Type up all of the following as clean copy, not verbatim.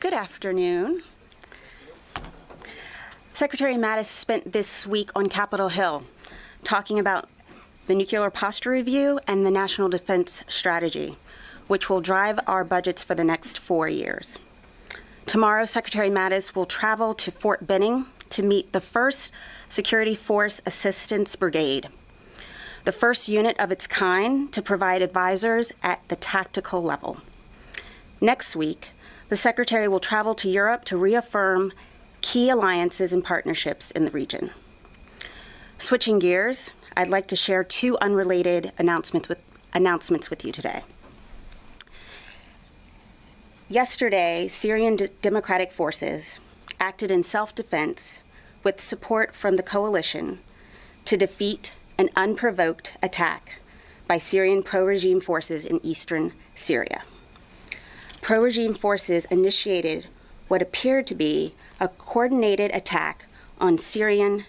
Good afternoon. Secretary Mattis spent this week on Capitol Hill talking about the Nuclear Posture Review and the National Defense Strategy, which will drive our budgets for the next 4 years. Tomorrow, Secretary Mattis will travel to Fort Benning to meet the 1st Security Force Assistance Brigade, the first unit of its kind to provide advisors at the tactical level. Next week, the Secretary will travel to Europe to reaffirm key alliances and partnerships in the region. Switching gears, I'd like to share 2 unrelated announcements with you today. Yesterday, Syrian Democratic Forces acted in self-defense with support from the coalition to defeat an unprovoked attack by Syrian pro-regime forces in eastern Syria. Pro-regime forces initiated what appeared to be a coordinated attack on Syrian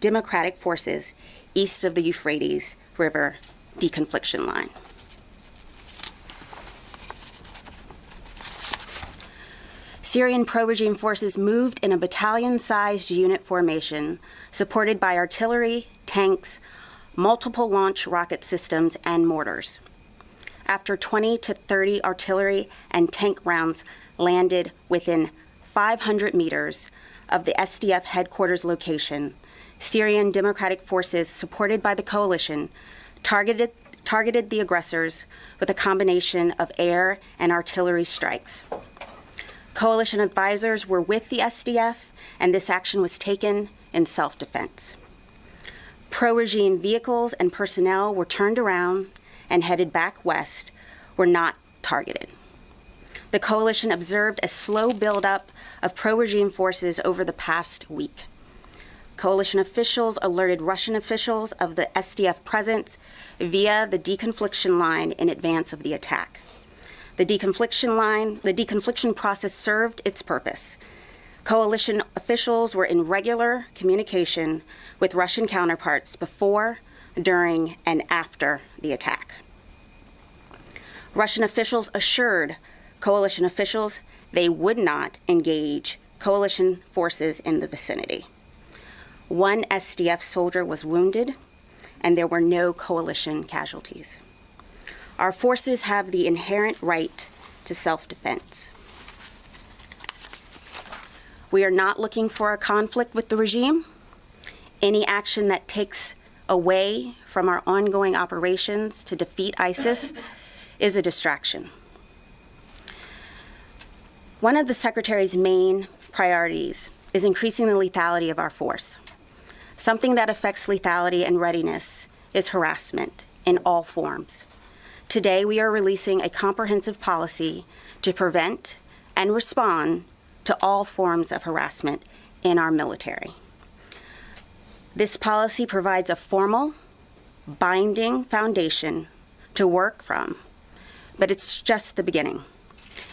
democratic forces east of the Euphrates River deconfliction line. Syrian pro-regime forces moved in a battalion-sized unit formation supported by artillery, tanks, multiple launch rocket systems, and mortars. After 20 to 30 artillery and tank rounds landed within 500 meters of the SDF headquarters location, Syrian Democratic Forces, supported by the coalition, targeted the aggressors with a combination of air and artillery strikes. Coalition advisors were with the SDF, and this action was taken in self-defense. Pro-regime vehicles and personnel were turned around and headed back west, were not targeted. The coalition observed a slow buildup of pro-regime forces over the past week. Coalition officials alerted Russian officials of the SDF presence via the deconfliction line in advance of the attack. The deconfliction process served its purpose. Coalition officials were in regular communication with Russian counterparts before, during, and after the attack. Russian officials assured coalition officials they would not engage coalition forces in the vicinity. 1 SDF soldier was wounded, and there were no coalition casualties. Our forces have the inherent right to self-defense. We are not looking for a conflict with the regime. Any action that takes away from our ongoing operations to defeat ISIS is a distraction. One of the Secretary's main priorities is increasing the lethality of our force. Something that affects lethality and readiness is harassment in all forms. Today, we are releasing a comprehensive policy to prevent and respond to all forms of harassment in our military. This policy provides a formal, binding foundation to work from, but it's just the beginning.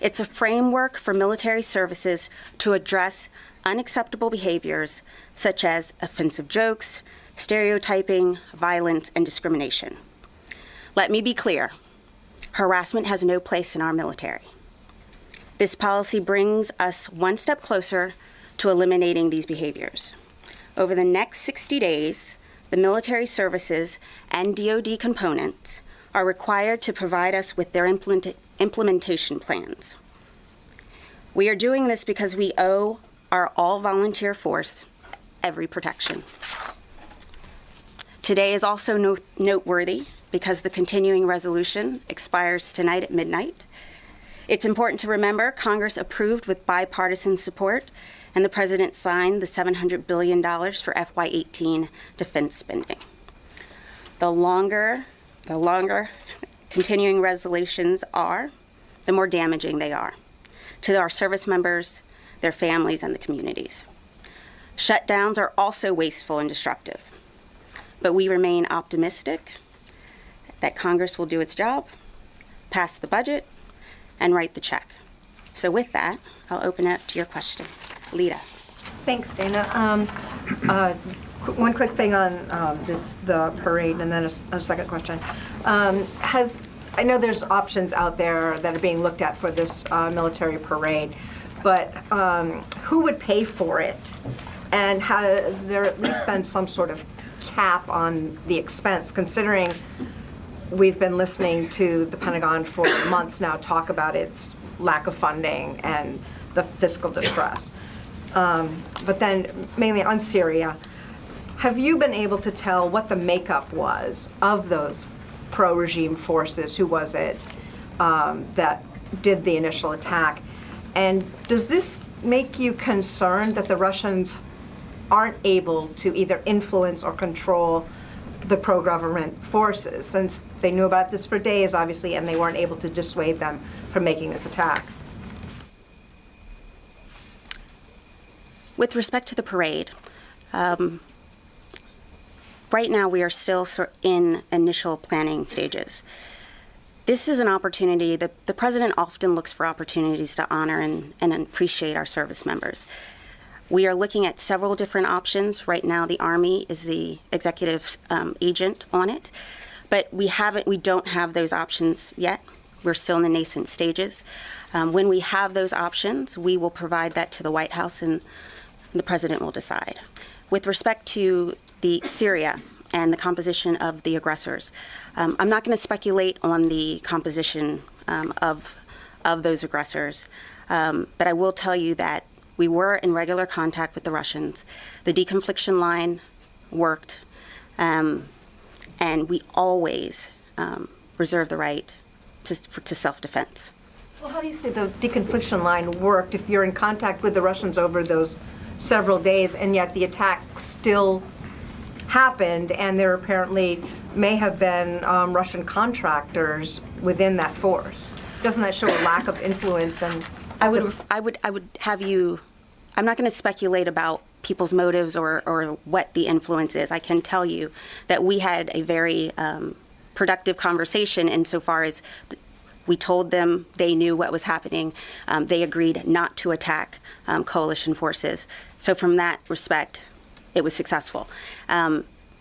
It's a framework for military services to address unacceptable behaviors such as offensive jokes, stereotyping, violence, and discrimination. Let me be clear, harassment has no place in our military. This policy brings us one step closer to eliminating these behaviors. Over the next 60 days, the military services and DoD components are required to provide us with their implementation plans. We are doing this because we owe our all-volunteer force every protection. Today is also noteworthy because the continuing resolution expires tonight at midnight. It's important to remember Congress approved with bipartisan support, and the President signed the $700 billion for FY18 defense spending. The longer continuing resolutions are, the more damaging they are to our service members, their families, and the communities. Shutdowns are also wasteful and destructive, but we remain optimistic that Congress will do its job, pass the budget, and write the check. So with that, I'll open it up to your questions. Lita. Thanks, Dana. One quick thing on the parade, and then a second question. I know there's options out there that are being looked at for this military parade. but who would pay for it? And has there at least been some sort of cap on the expense, considering we've been listening to the Pentagon for months now talk about its lack of funding and the fiscal distress? But then mainly on Syria, have you been able to tell what the makeup was of those pro-regime forces? Who was it that did the initial attack? And does this make you concerned that the Russians aren't able to either influence or control the pro-government forces, since they knew about this for days, obviously, and they weren't able to dissuade them from making this attack? With respect to the parade, right now we are still in initial planning stages. This is an opportunity that the president often looks for opportunities to honor and appreciate our service members. We are looking at several different options. Right now, the Army is the executive agent on it, but we don't have those options yet. We're still in the nascent stages. When we have those options, we will provide that to the White House, and the president will decide. With respect to the Syria and the composition of the aggressors, I'm not going to speculate on the composition of those aggressors, but I will tell you that we were in regular contact with the Russians. The deconfliction line worked, and we always reserve the right to self-defense. Well, how do you say the deconfliction line worked if you're in contact with the Russians over those several days, and yet the attack still happened, and there apparently may have been Russian contractors within that force? Doesn't that show a lack of influence? And I would have you. I'm not going to speculate about people's motives or what the influence is. I can tell you that we had a very productive conversation insofar as we told them they knew what was happening. They agreed not to attack coalition forces. So from that respect, it was successful.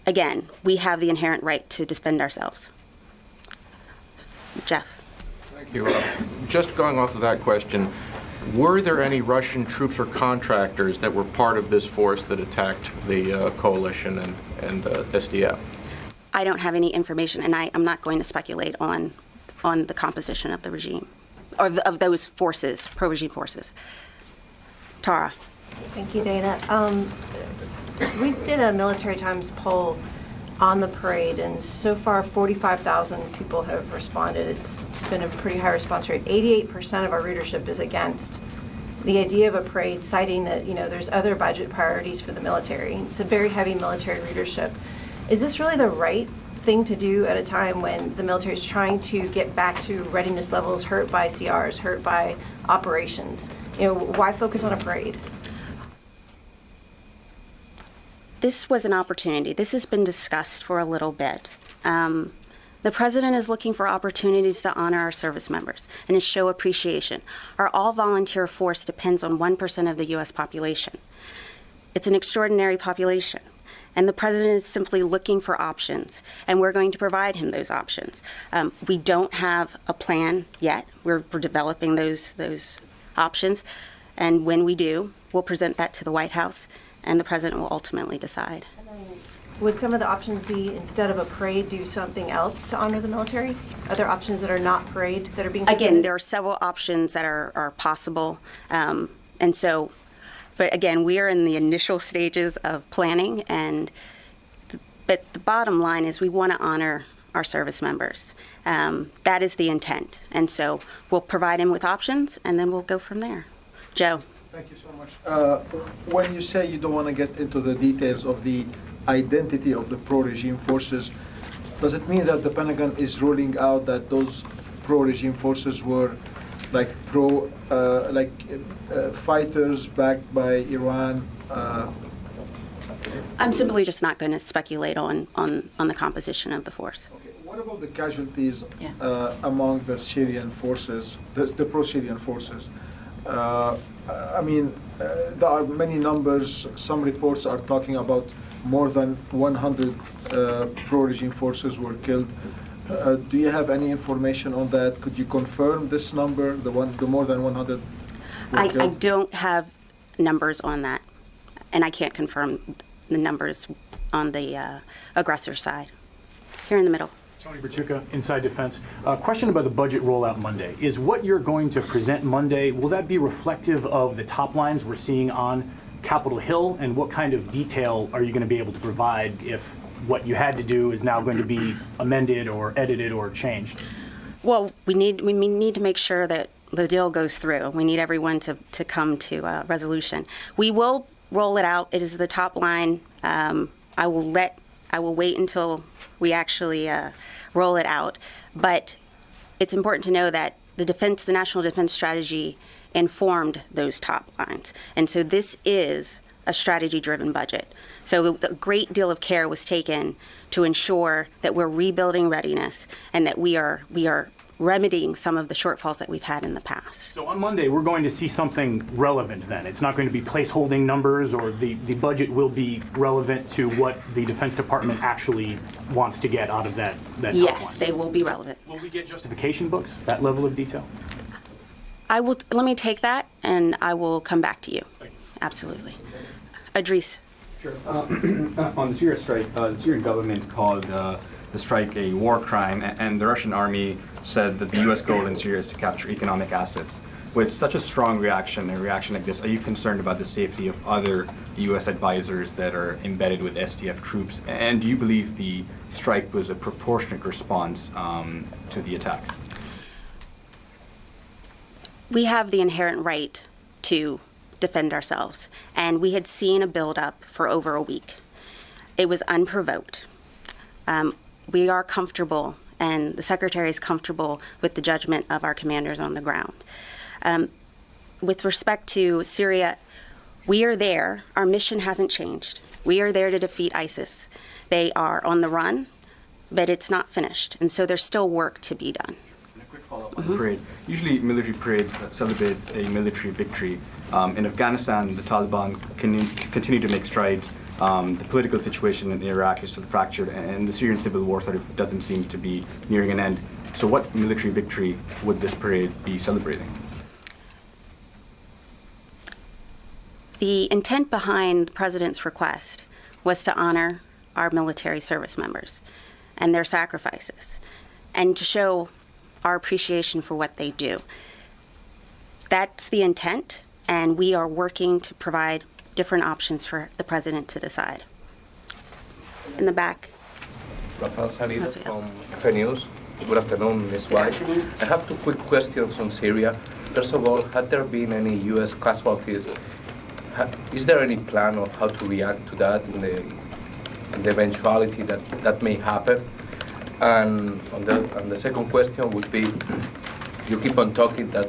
Again, we have the inherent right to defend ourselves. Jeff. Thank you. Just going off of that question, were there any Russian troops or contractors that were part of this force that attacked the coalition and SDF? I don't have any information, and I'm not going to speculate on the composition of the regime, or of those forces, pro-regime forces. Tara. Thank you, Dana. We did a Military Times poll on the parade, and so far 45,000 people have responded. It's been a pretty high response rate. 88% of our readership is against the idea of a parade, citing that, you know, there's other budget priorities for the military. It's a very heavy military readership. Is this really the right thing to do at a time when the military is trying to get back to readiness levels hurt by CRs, hurt by operations? You know, why focus on a parade? This was an opportunity. This has been discussed for a little bit. The president is looking for opportunities to honor our service members and to show appreciation. Our all-volunteer force depends on 1% of the U.S. population. It's an extraordinary population, and the president is simply looking for options, and we're going to provide him those options. We don't have a plan yet. We're developing those options, and when we do, we'll present that to the White House, and the president will ultimately decide. Would some of the options be, instead of a parade, do something else to honor the military? Are there options that are not parade that are being considered? Again, there are several options that are possible. And so, but again, we are in the initial stages of planning, but the bottom line is we want to honor our service members. That is the intent. And so we'll provide him with options, and then we'll go from there. Joe. Thank you so much. When you say you don't want to get into the details of the identity of the pro-regime forces, does it mean that the Pentagon is ruling out that those pro-regime forces were like fighters backed by Iran? I'm simply just not going to speculate on the composition of the force. Okay. What about the casualties among the Syrian forces, the pro-Syrian forces? I mean, there are many numbers. Some reports are talking about more than 100 pro-regime forces were killed. Do you have any information on that? Could you confirm this number, the more than 100? I killed? don't have numbers on that, and I can't confirm the numbers on the aggressor side. Here in the middle. Tony Bertucca, Inside Defense. Question about the budget rollout Monday. Is what you're going to present Monday, will that be reflective of the top lines we're seeing on Capitol Hill? And what kind of detail are you going to be able to provide if what you had to do is now going to be amended or edited or changed? Well, we need to make sure that the deal goes through. We need everyone to come to a resolution. We will roll it out. It is the top line. I will wait until we actually roll it out. But it's important to know that the National Defense Strategy informed those top lines. And so this is a strategy-driven budget. So a great deal of care was taken to ensure that we're rebuilding readiness and that we are remedying some of the shortfalls that we've had in the past. So on Monday, we're going to see something relevant then. It's not going to be placeholding numbers, or the budget will be relevant to what the Defense Department actually wants to get out of that top Yes, line. they will be relevant. Will we get justification books, that level of detail? Let me take that and I will come back to you. Thank you. Absolutely. Idris. Sure. On the Syria strike, the Syrian government called the strike a war crime, and the Russian army said that the U.S. goal in Syria is to capture economic assets. With such a strong reaction, like this, are you concerned about the safety of other U.S. advisors that are embedded with SDF troops? And do you believe the strike was a proportionate response to the attack? We have the inherent right to defend ourselves, and we had seen a buildup for over a week. It was unprovoked. We are comfortable, and the Secretary is comfortable with the judgment of our commanders on the ground. With respect to Syria, we are there. Our mission hasn't changed. We are there to defeat ISIS. They are on the run, but it's not finished, and so there's still work to be done. A quick follow-up on the parade. Usually military parades celebrate a military victory. In Afghanistan, the Taliban continue to make strides. The political situation in Iraq is still fractured, and the Syrian civil war sort of doesn't seem to be nearing an end. So what military victory would this parade be celebrating? The intent behind the President's request was to honor our military service members and their sacrifices, and to show our appreciation for what they do. That's the intent, and we are working to provide different options for the President to decide. In the back. Rafael Salido from FA News. Good afternoon, Ms. White. I have two quick questions on Syria. First of all, had there been any U.S. casualties? Is there any plan of how to react to that in the eventuality that may happen? And the second question would be, you keep on talking that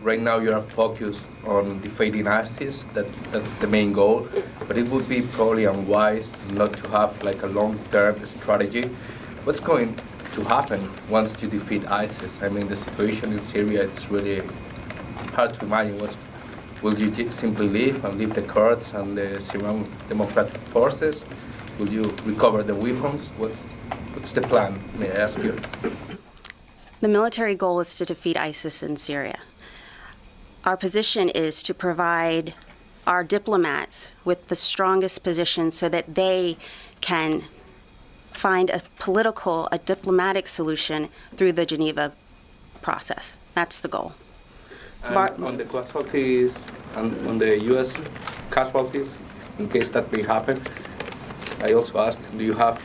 right now you are focused on defeating ISIS, that's the main goal, but it would be probably unwise not to have like a long-term strategy. What's going to happen once you defeat ISIS? I mean, the situation in Syria, it's really hard to imagine. Will you just simply leave and leave the Kurds and the Syrian Democratic Forces? Will you recover the weapons? What's the plan, may I ask you? The military goal is to defeat ISIS in Syria. Our position is to provide our diplomats with the strongest position so that they can find a diplomatic solution through the Geneva process. That's the goal. And on the casualties, on the U.S. casualties, in case that may happen, I also ask, do you have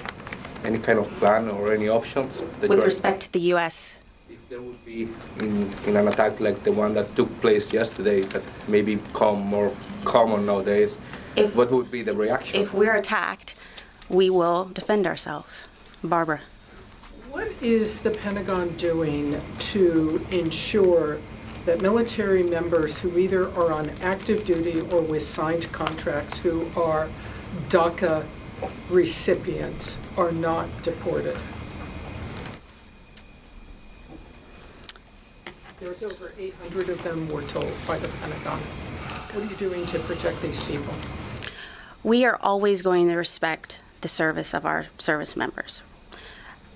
any kind of plan or any options? With respect to the U.S.? If there would be in an attack like the one that took place yesterday, that may become more common nowadays, what would be the reaction? If we're attacked, we will defend ourselves. Barbara. What is the Pentagon doing to ensure that military members who either are on active duty or with signed contracts who are DACA recipients are not deported? There's over 800 of them, we're told, by the Pentagon. What are you doing to protect these people? We are always going to respect the service of our service members.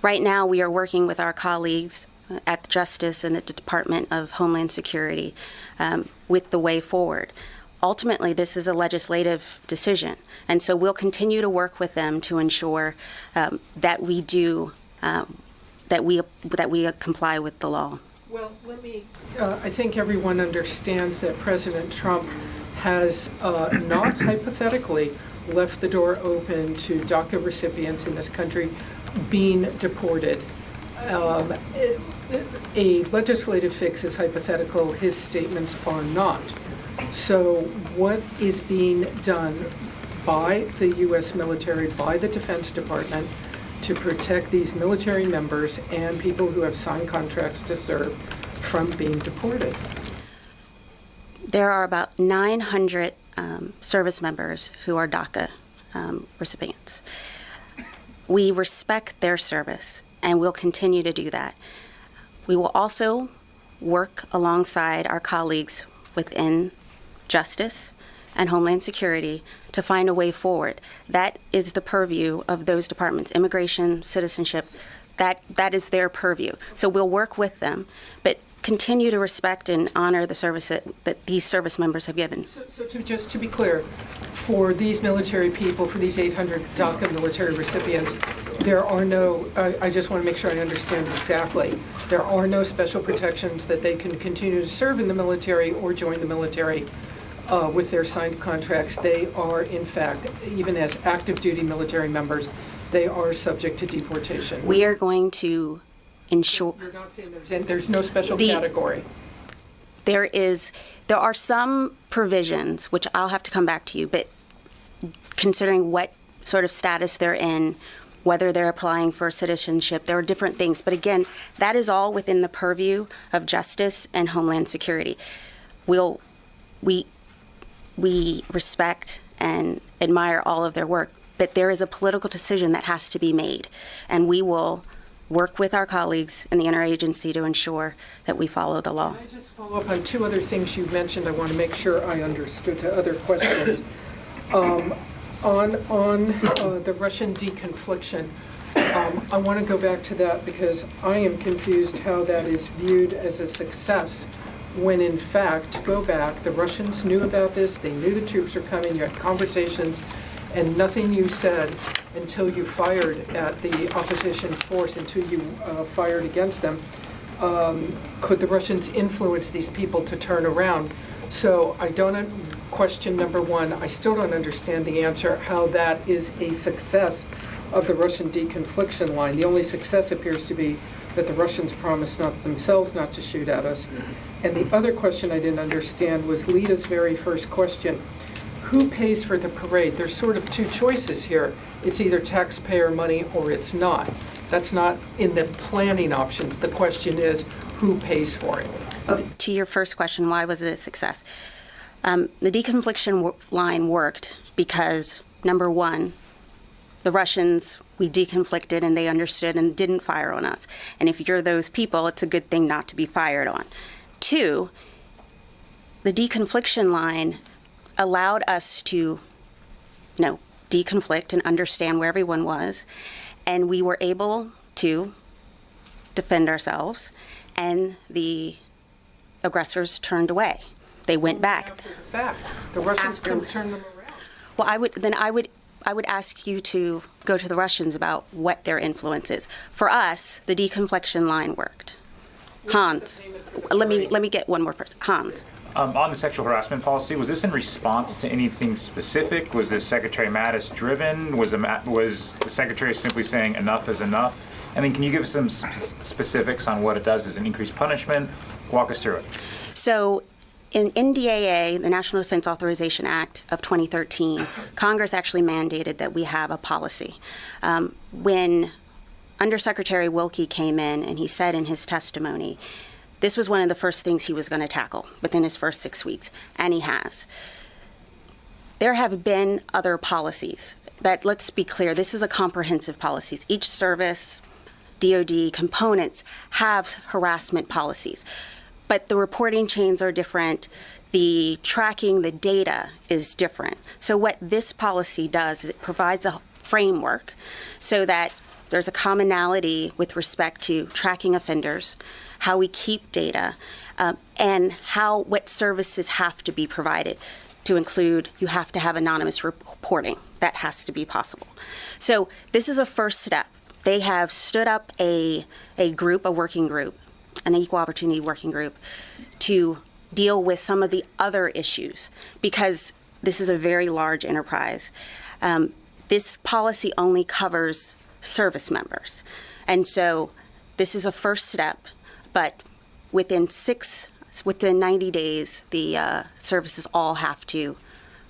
Right now, we are working with our colleagues at Justice and the Department of Homeland Security with the way forward. Ultimately, this is a legislative decision, and so we'll continue to work with them to ensure that we do that we comply with the law. Well, I think everyone understands that President Trump has not hypothetically left the door open to DACA recipients in this country being deported. A legislative fix is hypothetical. His statements are not. So what is being done by the U.S. military, by the Defense Department, to protect these military members and people who have signed contracts to serve from being deported? There are about 900 service members who are DACA recipients. We respect their service, and we'll continue to do that. We will also work alongside our colleagues within Justice and Homeland Security to find a way forward. That is the purview of those departments, immigration, citizenship, that is their purview. So we'll work with them, but continue to respect and honor the service that these service members have given. So just to be clear, for these military people, for these 800 DACA military recipients, there are no, I just want to make sure I understand exactly, there are no special protections that they can continue to serve in the military or join the military with their signed contracts. They are, in fact, even as active duty military members, they are subject to deportation. We are going to ensure. You're not saying there's no special category. There are some provisions, which I'll have to come back to you, but considering what sort of status they're in, whether they're applying for citizenship, there are different things. But again, that is all within the purview of Justice and Homeland Security. We respect and admire all of their work, but there is a political decision that has to be made, and we will work with our colleagues in the interagency to ensure that we follow the law. Can I just follow up on two other things you mentioned? I want to make sure I understood to other questions. On the Russian deconfliction, I want to go back to that because I am confused how that is viewed as a success when, in fact, go back, the Russians knew about this, they knew the troops were coming, you had conversations, and nothing you said until you fired at the opposition force, until you fired against them, could the Russians influence these people to turn around? So I don't, question number one, I still don't understand the answer, how that is a success of the Russian deconfliction line. The only success appears to be that the Russians promised themselves not to shoot at us. And the other question I didn't understand was Lita's very first question. Who pays for the parade? There's sort of two choices here. It's either taxpayer money or it's not. That's not in the planning options. The question is, who pays for it? Okay, to your first question, why was it a success? The deconfliction line worked because, number one, the Russians, we deconflicted and they understood and didn't fire on us. And if you're those people, it's a good thing not to be fired on. Two, the deconfliction line allowed us to, deconflict and understand where everyone was, and we were able to defend ourselves, and the aggressors turned away. They went back. After the fact, the Russians couldn't turn them around. Well, I would ask you to go to the Russians about what their influence is. For us, the deconfliction line worked. Hans, let me get one more person. Hans. On the sexual harassment policy, was this in response to anything specific? Was this Secretary Mattis driven? Was the Secretary simply saying enough is enough? And then can you give us some specifics on what it does as an increased punishment? Walk us through it. So in NDAA, the National Defense Authorization Act of 2013, Congress actually mandated that we have a policy. When Undersecretary Wilkie came in and he said in his testimony, this was one of the first things he was going to tackle within his first 6 weeks, and he has. There have been other policies, but let's be clear, this is a comprehensive policy. Each service, DOD, components have harassment policies, but the reporting chains are different. The tracking, the data is different. So what this policy does is it provides a framework so that there's a commonality with respect to tracking offenders, how we keep data, and what services have to be provided, to include you have to have anonymous reporting. That has to be possible. So this is a first step. They have stood up a working group, an equal opportunity working group, to deal with some of the other issues, because this is a very large enterprise. This policy only covers service members. And so this is a first step, but within 90 days, the services all have to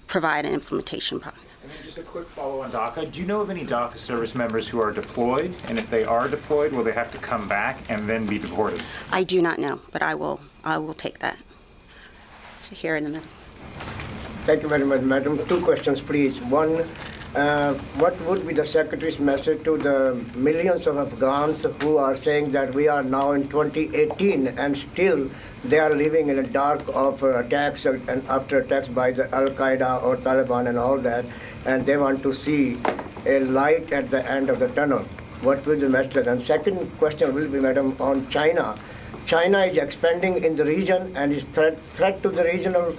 provide an implementation plan. And then just a quick follow on DACA. Do you know of any DACA service members who are deployed? And if they are deployed, will they have to come back and then be deported? I do not know, but I will take that here in a minute. Thank you very much, Madam. Two questions, please. One, what would be the Secretary's message to the millions of Afghans who are saying that we are now in 2018 and still they are living in a dark of attacks and after attacks by the Al-Qaeda or Taliban and all that, and they want to see a light at the end of the tunnel? What will the message? And second question will be, Madam, on China. China is expanding in the region and is threat to the regional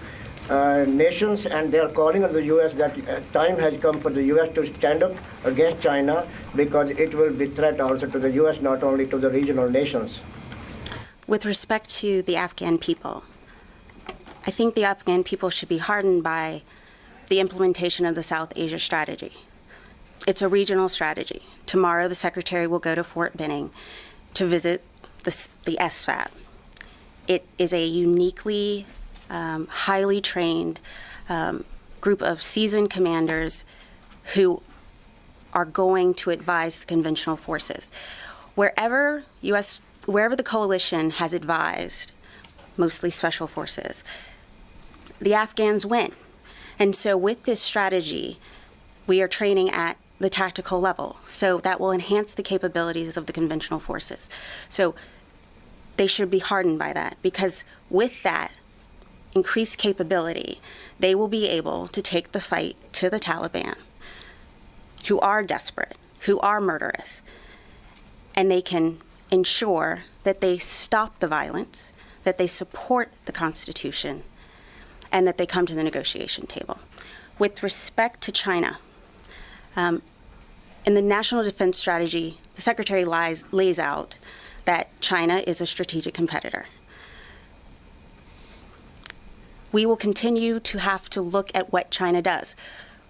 nations, and they are calling on the U.S. that time has come for the U.S. to stand up against China, because it will be threat also to the U.S., not only to the regional nations. With respect to the Afghan people, I think the Afghan people should be heartened by the implementation of the South Asia strategy. It's a regional strategy. Tomorrow, the Secretary will go to Fort Benning to visit the SFAB. It is a uniquely highly trained group of seasoned commanders who are going to advise the conventional forces. Wherever the coalition has advised, mostly special forces, the Afghans win. And so with this strategy, we are training at the tactical level. So that will enhance the capabilities of the conventional forces. So they should be heartened by that, because with that increased capability, they will be able to take the fight to the Taliban, who are desperate, who are murderous, and they can ensure that they stop the violence, that they support the Constitution, and that they come to the negotiation table. With respect to China, in the National Defense Strategy, the Secretary lays out that China is a strategic competitor. We will continue to have to look at what China does.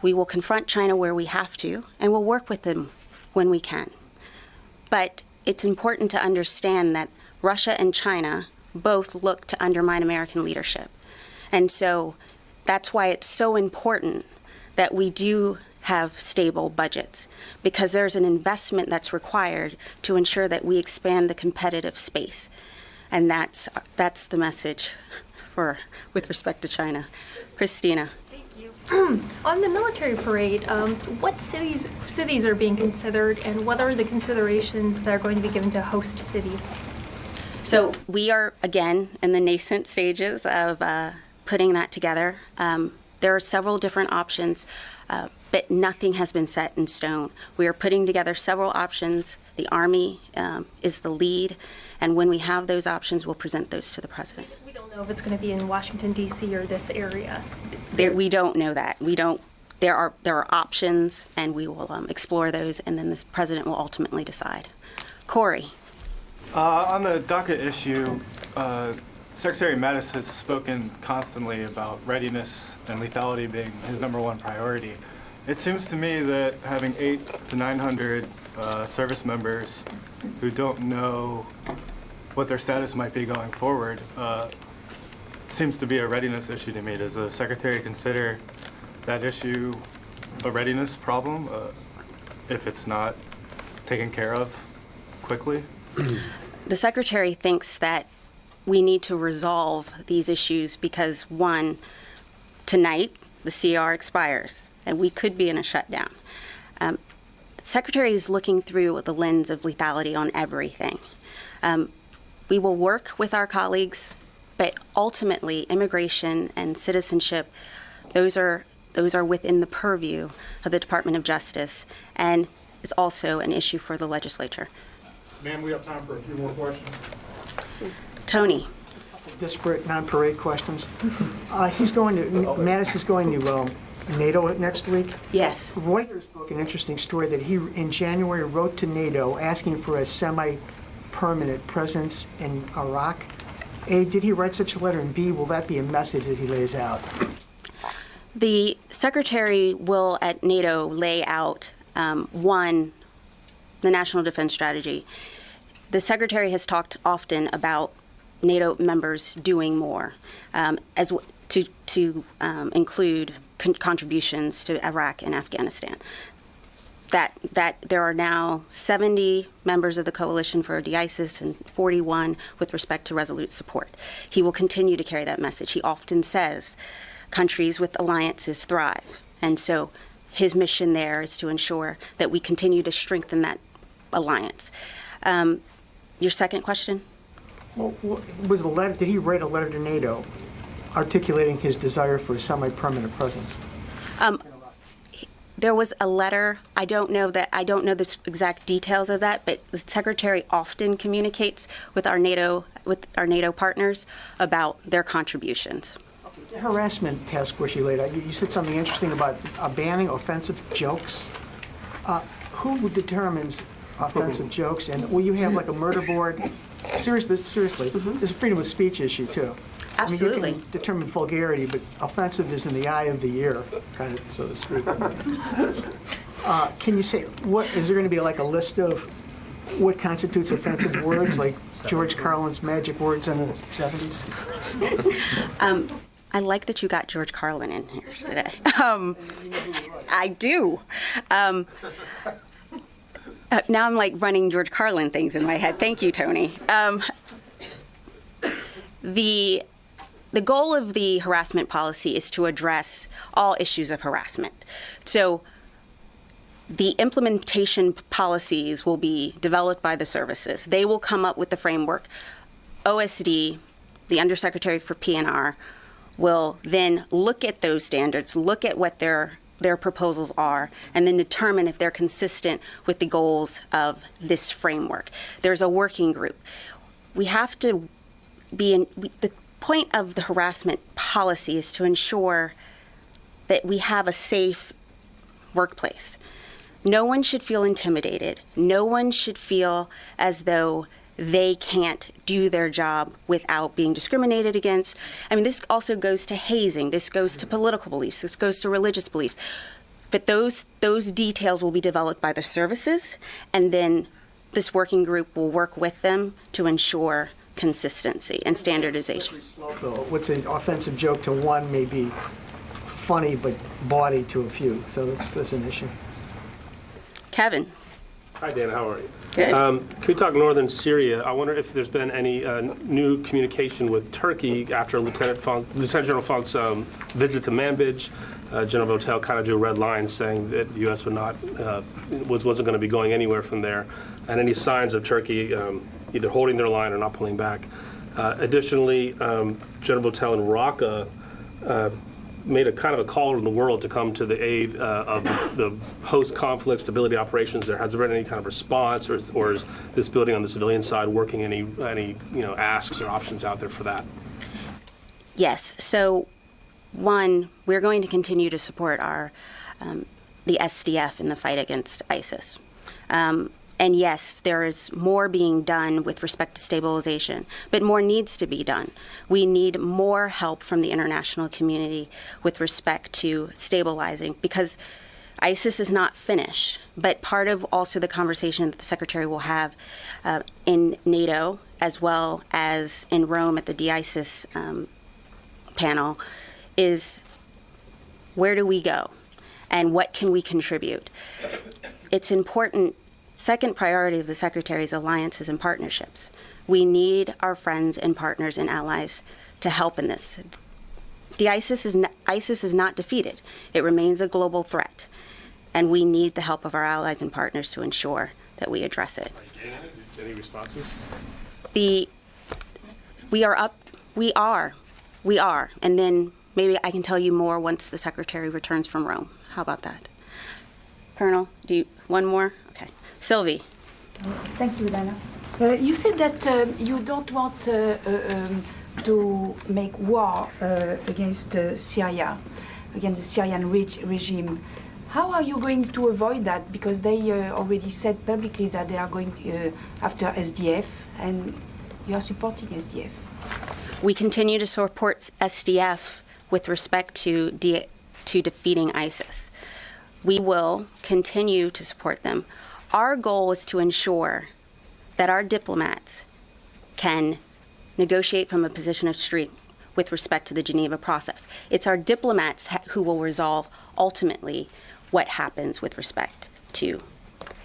We will confront China where we have to, and we'll work with them when we can. But it's important to understand that Russia and China both look to undermine American leadership. And so that's why it's so important that we do have stable budgets, because there's an investment that's required to ensure that we expand the competitive space. And that's the message with respect to China. Christina. Thank you. On the military parade, what cities are being considered, and what are the considerations that are going to be given to host cities? So we are, again, in the nascent stages of putting that together. There are several different options, but nothing has been set in stone. We are putting together several options. The Army is the lead, and when we have those options, we'll present those to the President. We don't know if it's going to be in Washington, D.C. or this area. We don't know that. There are options, and we will explore those, and then the President will ultimately decide. Corey. On the DACA issue, Secretary Mattis has spoken constantly about readiness and lethality being his #1 priority. It seems to me that having 800 to 900 service members who don't know what their status might be going forward seems to be a readiness issue to me. Does the Secretary consider that issue a readiness problem if it's not taken care of quickly? The Secretary thinks that we need to resolve these issues because, one, tonight the CR expires and we could be in a shutdown. The Secretary is looking through the lens of lethality on everything. We will work with our colleagues, but ultimately immigration and citizenship, those are within the purview of the Department of Justice. And is also an issue for the legislature. Ma'am, we have time for a few more questions. Tony. Disparate, non-parade questions. Mattis is going to NATO next week. Yes. Reuters broke an interesting story that he, in January, wrote to NATO asking for a semi-permanent presence in Iraq. A, did he write such a letter? And B, will that be a message that he lays out? The Secretary will at NATO lay out, one, the National Defense Strategy. The Secretary has talked often about NATO members doing more, to include contributions to Iraq and Afghanistan. That there are now 70 members of the coalition for de-ISIS and 41 with respect to resolute support. He will continue to carry that message. He often says countries with alliances thrive. And so his mission there is to ensure that we continue to strengthen that alliance. Your second question? Well, was the letter, did he write a letter to NATO articulating his desire for a semi-permanent presence? There was a letter. I don't know the exact details of that, but the Secretary often communicates with our NATO partners about their contributions. The harassment task force you laid out, you said something interesting about banning offensive jokes. Who determines offensive jokes, and will you have like a murder board? Seriously, there's a freedom of speech issue too. Absolutely. I mean, you can determine vulgarity, but offensive is in the eye of the ear, kind of, so to speak. Can you say, what is there going to be like a list of what constitutes offensive words, like George Carlin's magic words in the 70s? I like that you got George Carlin in here today. I do. Now I'm like running George Carlin things in my head. Thank you, Tony. The goal of the harassment policy is to address all issues of harassment. So the implementation policies will be developed by the services. They will come up with the framework. OSD, the Undersecretary for PNR, will then look at those standards, look at what their proposals are, and then determine if they're consistent with the goals of this framework. There's a working group. We have to be the point of the harassment policy is to ensure that we have a safe workplace. No one should feel intimidated. No one should feel as though they can't do their job without being discriminated against. I mean, this also goes to hazing. This goes to political beliefs. This goes to religious beliefs. But those details will be developed by the services, and then this working group will work with them to ensure consistency and standardization. What's an offensive joke to one may be funny but bawdy to a few, so that's an issue. Kevin. Hi, Dan. How are you? Good. Can we talk northern Syria? I wonder if there's been any new communication with Turkey after Lieutenant General Funk's visit to Manbij. General Votel kind of drew a red line saying that the U.S. wasn't going to be going anywhere from there, and any signs of Turkey either holding their line or not pulling back. Additionally, General Votel in Raqqa made a kind of a call to the world to come to the aid of the post-conflict stability operations there. Has there been any kind of response, or is this building on the civilian side working any asks or options out there for that? Yes. So, one, we're going to continue to support the SDF in the fight against ISIS. And yes, there is more being done with respect to stabilization, but more needs to be done. We need more help from the international community with respect to stabilizing, because ISIS is not finished. But part of also the conversation that the Secretary will have in NATO, as well as in Rome at the de-ISIS panel, is where do we go and what can we contribute? It's important. Second priority of the Secretary's alliances and partnerships. We need our friends and partners and allies to help in this. ISIS is not defeated. It remains a global threat, and we need the help of our allies and partners to ensure that we address it. Any responses? We are, and then maybe I can tell you more once the Secretary returns from Rome. How about that? Colonel, one more? Okay. Sylvie. Thank you, Dana. You said that you don't want to make war against Syria, against the Syrian regime. How are you going to avoid that? Because they already said publicly that they are going after SDF, and you are supporting SDF. We continue to support SDF with respect to defeating ISIS. We will continue to support them. Our goal is to ensure that our diplomats can negotiate from a position of strength with respect to the Geneva process. It's our diplomats who will resolve ultimately what happens with respect to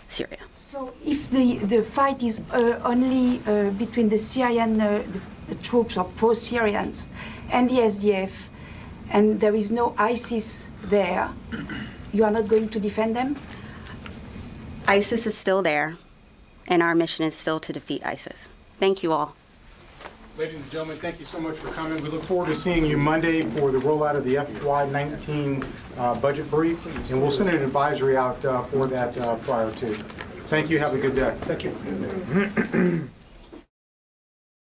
Syria. So if the fight is only between the Syrian the troops or pro-Syrians and the SDF, and there is no ISIS there, you are not going to defend them? ISIS is still there, and our mission is still to defeat ISIS. Thank you all. Ladies and gentlemen, thank you so much for coming. We look forward to seeing you Monday for the rollout of the FY19 budget brief, and we'll send an advisory out for that prior to. Thank you. Have a good day. Thank you.